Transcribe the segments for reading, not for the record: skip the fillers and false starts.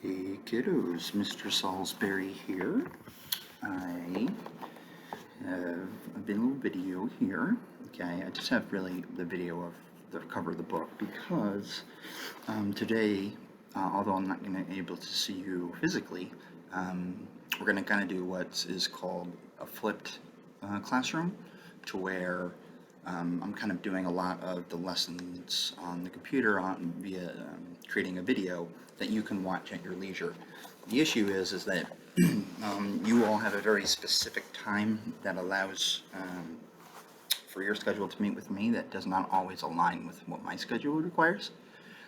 Hey kiddos, Mr. Salisbury here. I have a little video here. Okay, I just have really the video of the cover of the book because today, although I'm not going to be able to see you physically, we're going to kind of do what is called a flipped classroom, to where I'm kind of doing a lot of the lessons on the computer via creating a video that you can watch at your leisure. The issue is that you all have a very specific time that allows for your schedule to meet with me that does not always align with what my schedule requires.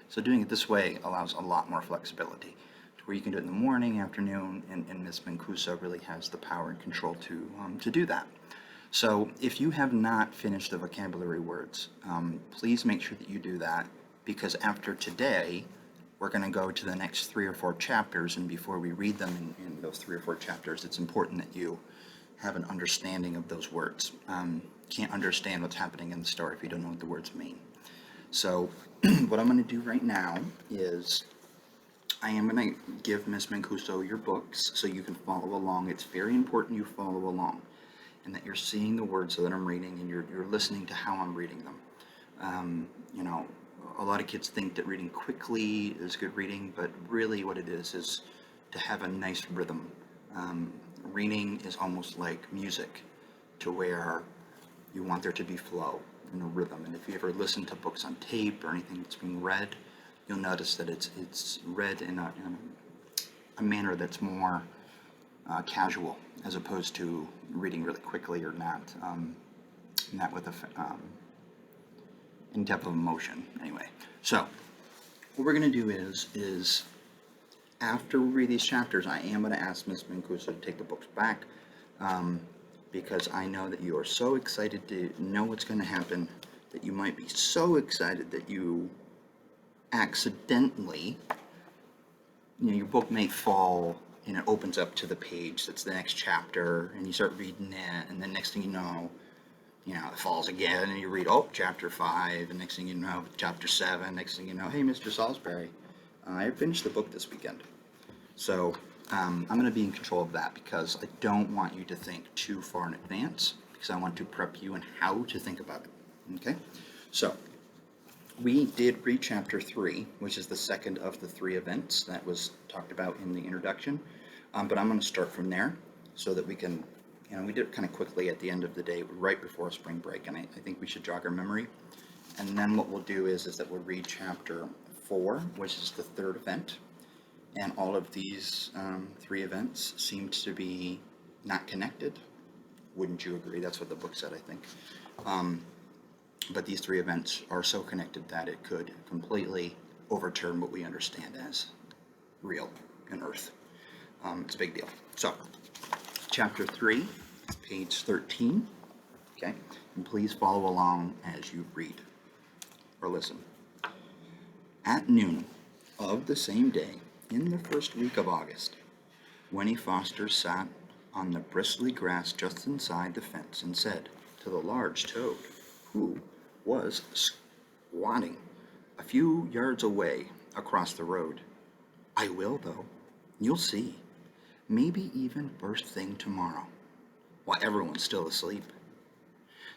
So doing it this way allows a lot more flexibility, to where you can do it in the morning, afternoon, and Ms. Mancuso really has the power and control to do that. So if you have not finished the vocabulary words, please make sure that you do that, because after today, we're going to go to the next 3 or 4 chapters, and before we read them in those 3 or 4 chapters, it's important that you have an understanding of those words. Can't understand what's happening in the story if you don't know what the words mean. So what I'm going to do right now is I am going to give Ms. Mancuso your books so you can follow along. It's very important you follow along, and that you're seeing the words that I'm reading, and you're listening to how I'm reading them. A lot of kids think that reading quickly is good reading, but really what it is to have a nice rhythm. Reading is almost like music, to where you want there to be flow and a rhythm. And if you ever listen to books on tape or anything that's being read, you'll notice that it's read in a manner that's more casual, as opposed to reading really quickly or not with a in depth of emotion. Anyway, so what we're going to do is after we read these chapters, I am going to ask Ms. Mancuso to take the books back, because I know that you are so excited to know what's going to happen, that you might be so excited that you accidentally, your book may fall and it opens up to the page that's the next chapter, and you start reading it, and then next thing you know, it falls again, and you read, chapter 5, and next thing you know, chapter 7, next thing you know, hey, Mr. Salisbury, I finished the book this weekend. So I'm going to be in control of that, because I don't want you to think too far in advance, because I want to prep you on how to think about it. Okay? So we did read chapter 3, which is the second of the 3 events that was talked about in the introduction, but I'm going to start from there so that we can, we did it kind of quickly at the end of the day, right before spring break, and I think we should jog our memory. And then what we'll do is that we'll read chapter 4, which is the 3rd event, and all of these 3 events seemed to be not connected. Wouldn't you agree? That's what the book said, I think. But these 3 events are so connected that it could completely overturn what we understand as real in Earth. It's a big deal. So, chapter 3, page 13, okay? And please follow along as you read or listen. At noon of the same day, in the first week of August, Winnie Foster sat on the bristly grass just inside the fence and said to the large toad, who was squatting a few yards away across the road, I will, though. You'll see. Maybe even first thing tomorrow, while everyone's still asleep.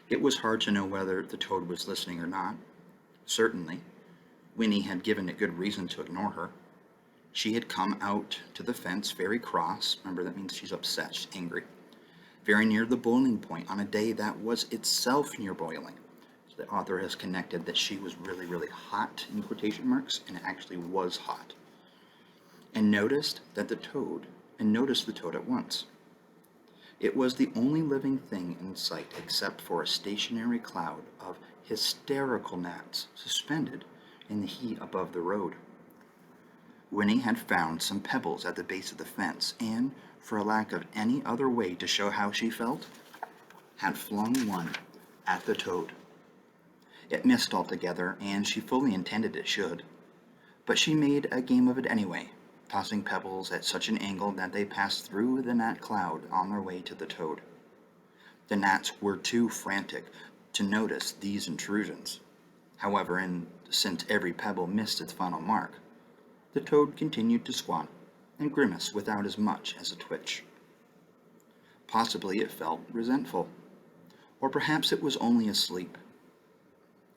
It was hard to know whether the toad was listening or not. Certainly, Winnie had given it good reason to ignore her. She had come out to the fence very cross. Remember, that means she's upset, she's angry. Very near the boiling point on a day that was itself near boiling. So the author has connected that she was really, really hot, in quotation marks, and it actually was hot. And noticed the toad at once. It was the only living thing in sight except for a stationary cloud of hysterical gnats suspended in the heat above the road. Winnie had found some pebbles at the base of the fence, and, for a lack of any other way to show how she felt, had flung one at the toad. It missed altogether, and she fully intended it should, but she made a game of it anyway, tossing pebbles at such an angle that they passed through the gnat cloud on their way to the toad. The gnats were too frantic to notice these intrusions. However, and since every pebble missed its final mark, the toad continued to squat and grimace without as much as a twitch. Possibly it felt resentful, or perhaps it was only asleep.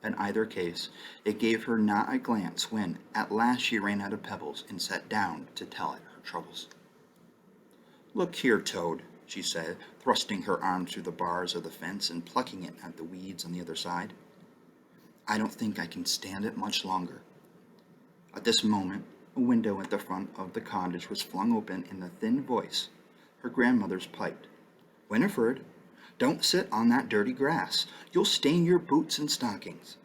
In either case, it gave her not a glance when at last she ran out of pebbles and sat down to tell it her troubles. "Look here, Toad," she said, thrusting her arm through the bars of the fence and plucking it at the weeds on the other side. "I don't think I can stand it much longer." At this moment, a window at the front of the cottage was flung open, and the thin voice, her grandmother's, piped, "Winifred, don't sit on that dirty grass. You'll stain your boots and stockings."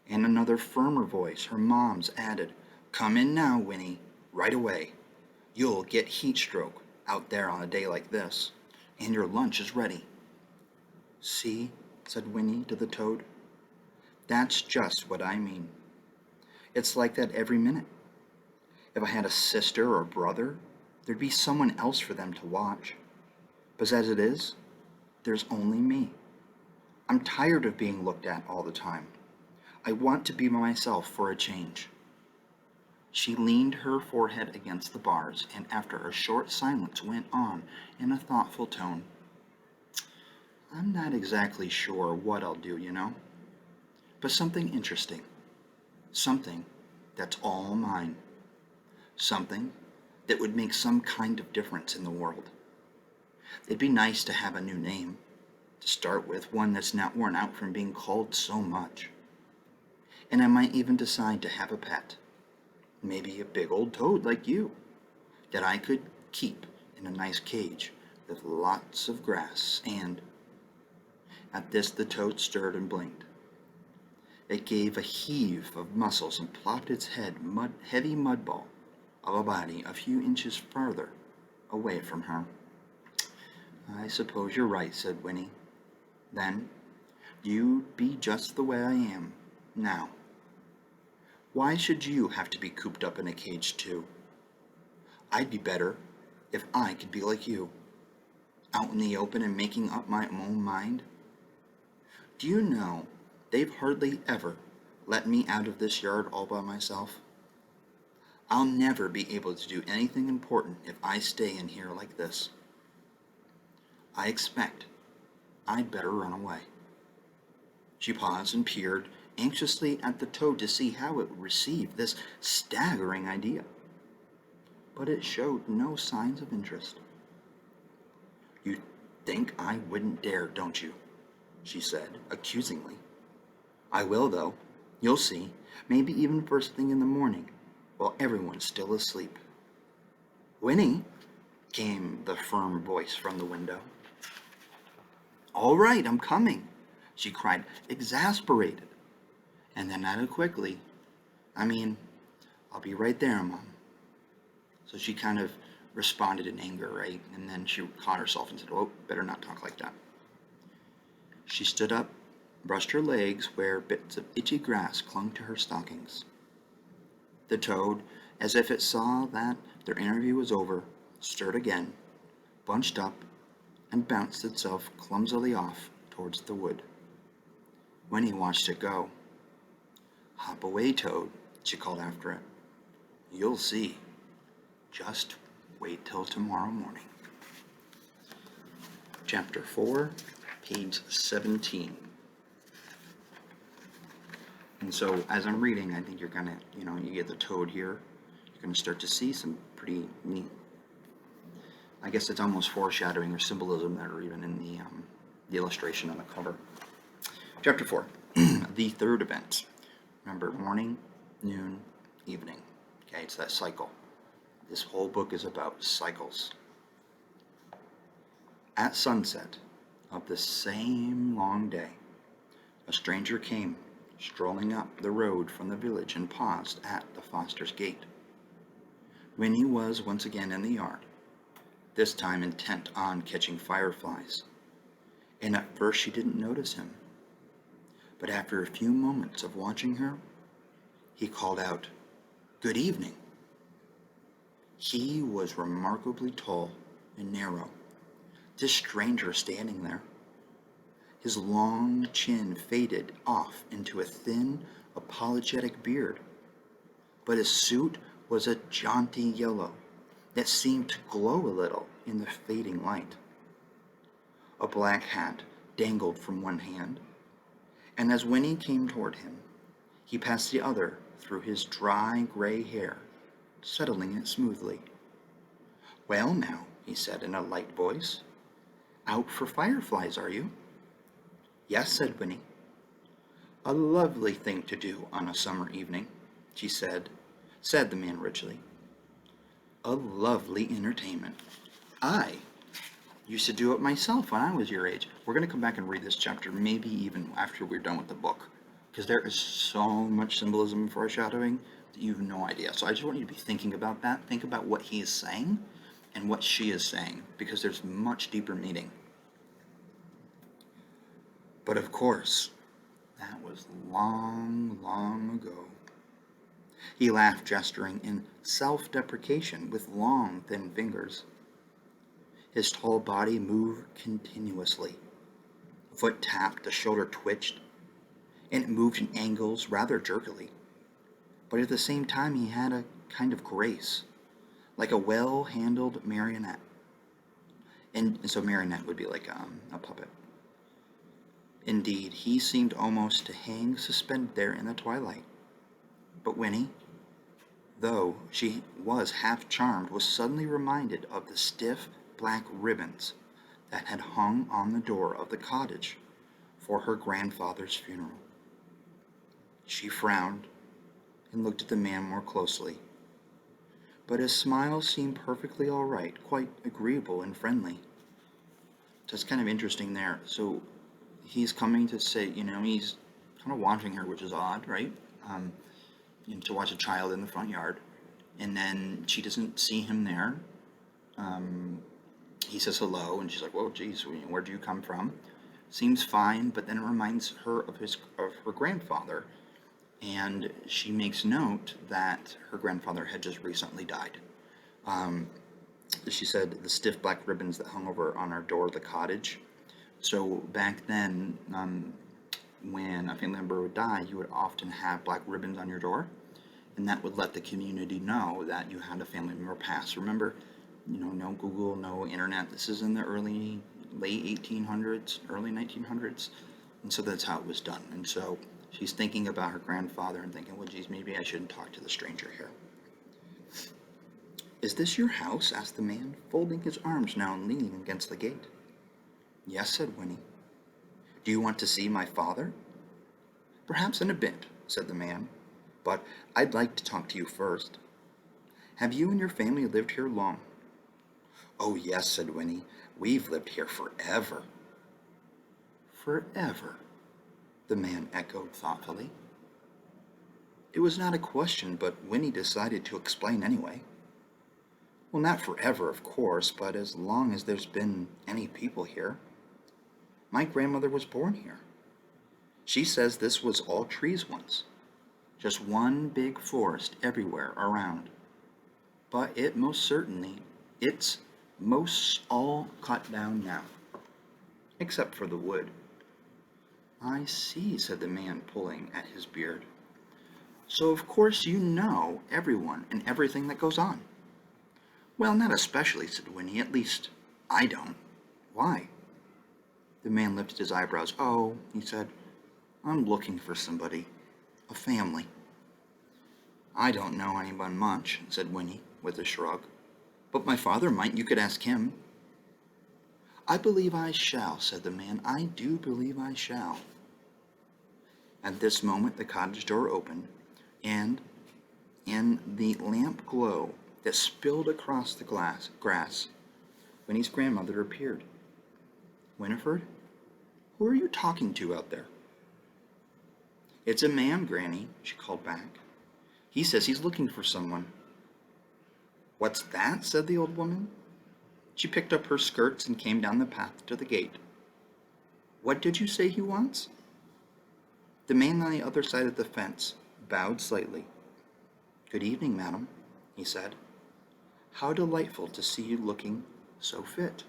And another firmer voice, her mom's, added, "Come in now, Winnie, right away. You'll get heat stroke out there on a day like this, and your lunch is ready." "See," said Winnie to the toad, "that's just what I mean. It's like that every minute. If I had a sister or brother, there'd be someone else for them to watch. But as it is, there's only me. I'm tired of being looked at all the time. I want to be myself for a change." She leaned her forehead against the bars, and after a short silence went on in a thoughtful tone, "I'm not exactly sure what I'll do, but something interesting. Something that's all mine. Something that would make some kind of difference in the world. It'd be nice to have a new name, to start with, one that's not worn out from being called so much. And I might even decide to have a pet, maybe a big old toad like you, that I could keep in a nice cage with lots of grass and—" At this the toad stirred and blinked. It gave a heave of muscles and plopped its heavy mud ball of a body a few inches farther away from her. "I suppose you're right," said Winnie. "Then you'd be just the way I am now. Why should you have to be cooped up in a cage too? I'd be better if I could be like you, out in the open and making up my own mind. Do you know, they've hardly ever let me out of this yard all by myself. I'll never be able to do anything important if I stay in here like this. I expect I'd better run away." She paused and peered anxiously at the toad to see how it would receive this staggering idea, but it showed no signs of interest. "You think I wouldn't dare, don't you?" she said accusingly. "I will, though. You'll see, maybe even first thing in the morning, while everyone's still asleep." "Winnie," came the firm voice from the window. "All right, I'm coming," she cried, exasperated, and then added quickly, I'll be right there, Mom." So she kind of responded in anger, right? And then she caught herself and said, "Oh, better not talk like that." She stood up, brushed her legs where bits of itchy grass clung to her stockings. The toad, as if it saw that their interview was over, stirred again, bunched up, and bounced itself clumsily off towards the wood. Winnie watched it go. "Hop away, Toad," she called after it. "You'll see. Just wait till tomorrow morning." Chapter 4, page 17. And so as I'm reading, I think you're going to, you get the toad here. You're going to start to see some pretty neat, I guess it's almost foreshadowing or symbolism that are even in the illustration on the cover. Chapter 4, the third event. Remember, morning, noon, evening. Okay, it's that cycle. This whole book is about cycles. At sunset of the same long day, a stranger came strolling up the road from the village and paused at the Foster's gate. Winnie was once again in the yard, this time intent on catching fireflies, and at first she didn't notice him. But after a few moments of watching her, he called out, "Good evening." He was remarkably tall and narrow, this stranger standing there. His long chin faded off into a thin, apologetic beard, but his suit was a jaunty yellow that seemed to glow a little in the fading light. A black hat dangled from one hand, and as Winnie came toward him, he passed the other through his dry gray hair, settling it smoothly. "Well now," he said in a light voice, "out for fireflies, are you?" "Yes," said Winnie. "A lovely thing to do on a summer evening," she said the man richly. "A lovely entertainment. I used to do it myself when I was your age." We're going to come back and read this chapter, maybe even after we're done with the book, because there is so much symbolism and foreshadowing that you have no idea. So I just want you to be thinking about that. Think about what he is saying and what she is saying, because there's much deeper meaning. But of course, that was long, long ago. He laughed, gesturing in self-deprecation with long, thin fingers. His tall body moved continuously. A foot tapped, a shoulder twitched, and it moved in angles rather jerkily. But at the same time, he had a kind of grace, like a well-handled marionette. And so marionette would be like a puppet. Indeed, he seemed almost to hang suspended there in the twilight. But Winnie, though she was half charmed, was suddenly reminded of the stiff black ribbons that had hung on the door of the cottage for her grandfather's funeral. She frowned and looked at the man more closely, but his smile seemed perfectly all right, quite agreeable and friendly. So it's kind of interesting there. So he's coming to say, he's kind of watching her, which is odd, right? To watch a child in the front yard, and then she doesn't see him there. He says hello, and she's like, "Whoa, geez, where do you come from?" Seems fine, but then it reminds her of her grandfather, and she makes note that her grandfather had just recently died. She said the stiff black ribbons that hung over on our door of the cottage. So back then, when a family member would die, you would often have black ribbons on your door, and that would let the community know that you had a family member pass. Remember, no Google, no internet. This is in the late 1800s, early 1900s, and so that's how it was done. And so she's thinking about her grandfather and thinking, well, geez, maybe I shouldn't talk to the stranger here. "Is this your house?" asked the man, folding his arms now and leaning against the gate. "Yes," said Winnie. "Do you want to see my father?" "Perhaps in a bit," said the man, "but I'd like to talk to you first. Have you and your family lived here long?" "Oh, yes," said Winnie. "We've lived here forever." "Forever," the man echoed thoughtfully. It was not a question, but Winnie decided to explain anyway. "Well, not forever, of course, but as long as there's been any people here. My grandmother was born here. She says this was all trees once, just one big forest everywhere around. But it's most all cut down now, except for the wood." "I see," said the man, pulling at his beard. "So of course you know everyone and everything that goes on." "Well, not especially," said Winnie. "At least, I don't." "Why?" The man lifted his eyebrows. "Oh," he said, "I'm looking for somebody. A family." "I don't know anyone much," said Winnie, with a shrug. "But my father might. You could ask him." "I believe I shall," said the man. "I do believe I shall." At this moment the cottage door opened, and in the lamp glow that spilled across the grass, Winnie's grandmother appeared. "Winifred, who are you talking to out there?" "It's a man, Granny," she called back. "He says he's looking for someone." "What's that?" said the old woman. She picked up her skirts and came down the path to the gate. "What did you say he wants?" The man on the other side of the fence bowed slightly. "Good evening, madam," he said. "How delightful to see you looking so fit."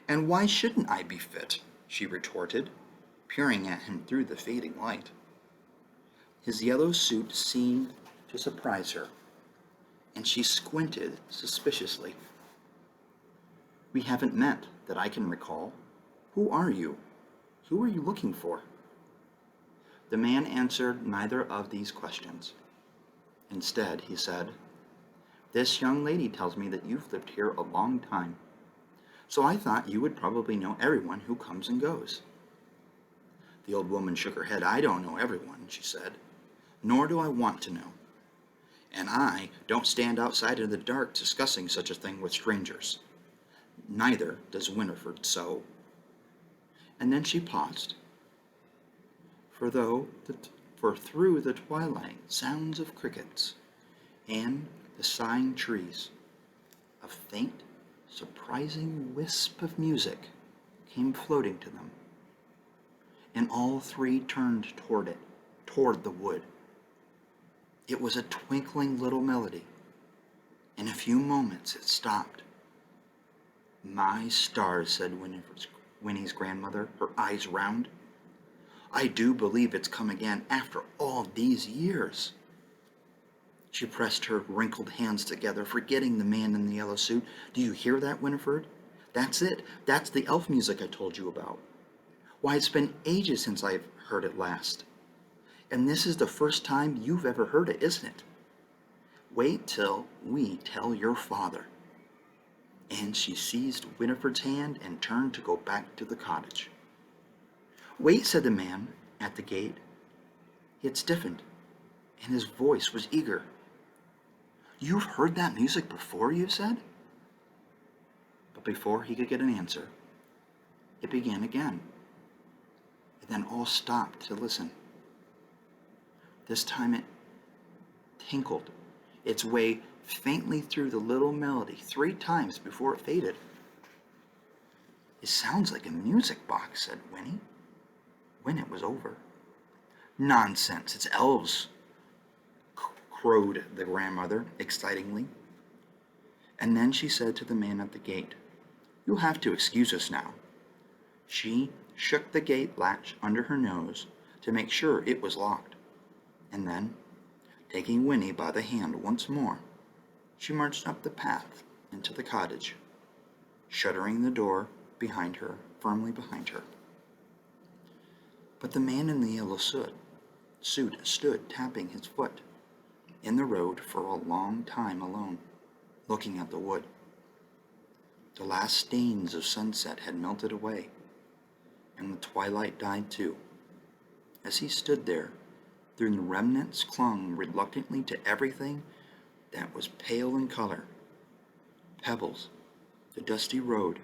"And why shouldn't I be fit?" she retorted, peering at him through the fading light. His yellow suit seemed to surprise her. and she squinted suspiciously. We haven't met, that I can recall. Who are you? Who are you looking for? The man answered neither of these questions. Instead, he said, This young lady tells me that you've lived here a long time, so I thought you would probably know everyone who comes and goes. The old woman shook her head. I don't know everyone, she said, nor do I want to know. And I don't stand outside in the dark discussing such a thing with strangers. Neither does Winifred so. And then she paused. For through the twilight sounds of crickets and the sighing trees, a faint, surprising wisp of music came floating to them, and all three turned toward the wood. It was a twinkling little melody. In a few moments it stopped. My stars, said Winnie's grandmother, her eyes round. I do believe it's come again after all these years. She pressed her wrinkled hands together, forgetting the man in the yellow suit. Do you hear that, Winifred? That's it. That's the elf music I told you about. Why, it's been ages since I've heard it last. And this is the first time you've ever heard it, isn't it? Wait till we tell your father. And she seized Winifred's hand and turned to go back to the cottage. Wait, said the man at the gate. He had stiffened, and his voice was eager. You've heard that music before, you said? But before he could get an answer, it began again. And then all stopped to listen. This time it tinkled its way faintly through the little melody 3 times before it faded. It sounds like a music box, said Winnie, when it was over. Nonsense, it's elves, crowed the grandmother excitingly. And then she said to the man at the gate, You'll have to excuse us now. She shook the gate latch under her nose to make sure it was locked, and then, taking Winnie by the hand once more, she marched up the path into the cottage, shuttering the door firmly behind her. But the man in the yellow suit stood tapping his foot in the road for a long time alone, looking at the wood. The last stains of sunset had melted away, and the twilight died too. As he stood there, the remnants clung reluctantly to everything that was pale in color. Pebbles, the dusty road,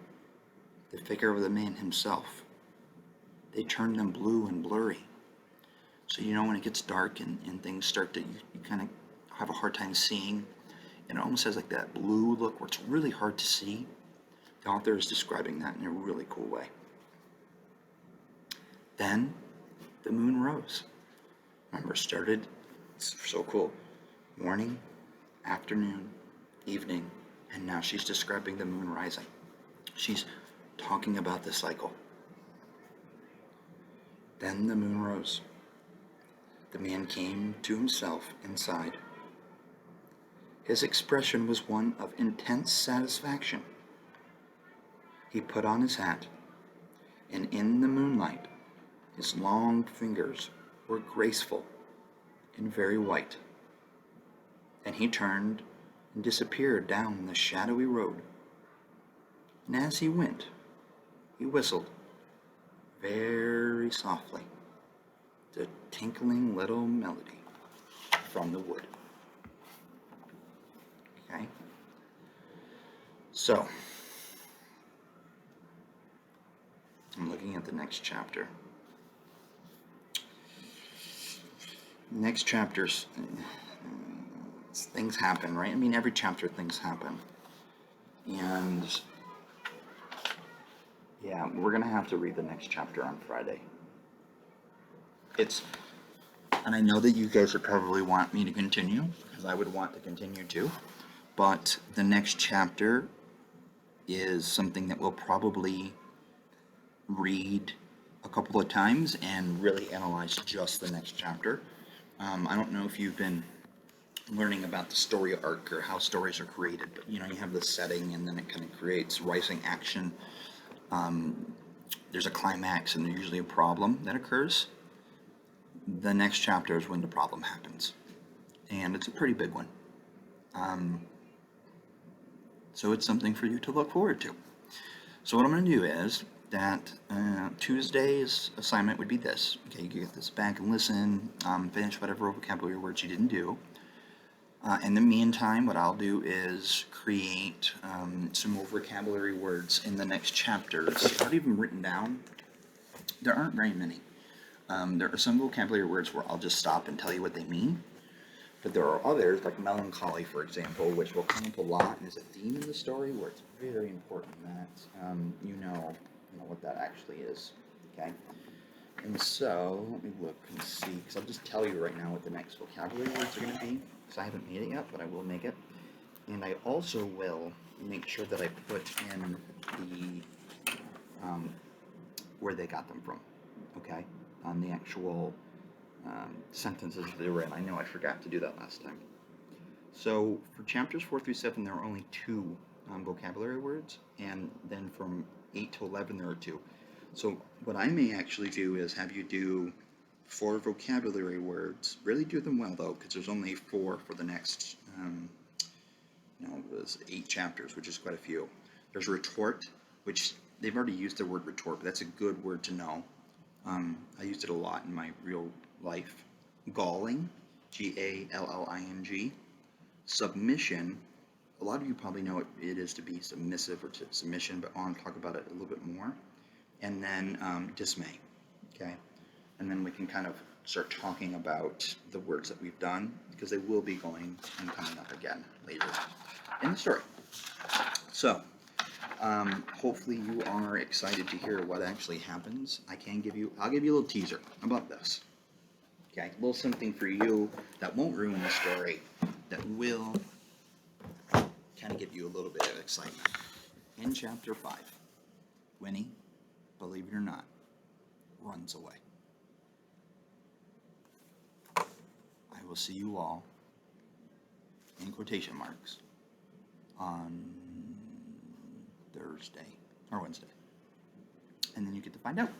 the figure of the man himself. They turned them blue and blurry. So when it gets dark and things start to, you kind of have a hard time seeing. And it almost has like that blue look where it's really hard to see. The author is describing that in a really cool way. Then the moon rose. Remember, started, it's so cool, morning, afternoon, evening, and now she's describing the moon rising. She's talking about the cycle. Then the moon rose. The man came to himself inside. His expression was one of intense satisfaction. He put on his hat, and in the moonlight, his long fingers were graceful and very white. And he turned and disappeared down the shadowy road. And as he went, he whistled very softly the tinkling little melody from the wood. Okay? So, I'm looking at the next chapter. Next chapters, things happen, right? I mean, every chapter things happen. And yeah, we're going to have to read the next chapter on Friday. And I know that you guys would probably want me to continue, because I would want to continue too. But the next chapter is something that we'll probably read a couple of times and really analyze just the next chapter. I don't know if you've been learning about the story arc or how stories are created. But you have the setting, and then it kind of creates rising action. There's a climax, and there's usually a problem that occurs. The next chapter is when the problem happens, and it's a pretty big one. So it's something for you to look forward to. So what I'm going to do is that Tuesday's assignment would be this. Okay, you get this back and listen, finish whatever vocabulary words you didn't do. In the meantime, what I'll do is create some more vocabulary words in the next chapters. Not even written down. There aren't very many. There are some vocabulary words where I'll just stop and tell you what they mean. But there are others, like melancholy, for example, which will come up a lot and is a theme in the story where it's very important that you know what that actually is. Okay? And so, let me look and see, because I'll just tell you right now what the next vocabulary words are going to be, because I haven't made it yet, but I will make it. And I also will make sure that I put in the, where they got them from, okay? On the actual sentences they were in. I know I forgot to do that last time. So for chapters 4 through 7, there are only 2 vocabulary words, and then from 8 to 11, there are 2. So what I may actually do is have you do 4 vocabulary words. Really do them well, though, because there's only 4 for the next, it was 8 chapters, which is quite a few. There's retort, which they've already used the word retort, but that's a good word to know. I used it a lot in my real life. Galling, Galling. Submission, a lot of you probably know what it is to be submissive or to submission, but I want to talk about it a little bit more. And then dismay, okay? And then we can kind of start talking about the words that we've done, because they will be going and coming up again later in the story. So, hopefully you are excited to hear what actually happens. I'll give you a little teaser. How about this? Okay, a little something for you that won't ruin the story, that will kind of give you a little bit of excitement. In chapter 5, Winnie, believe it or not, runs away. I will see you all, in quotation marks, on Thursday or Wednesday. And then you get to find out.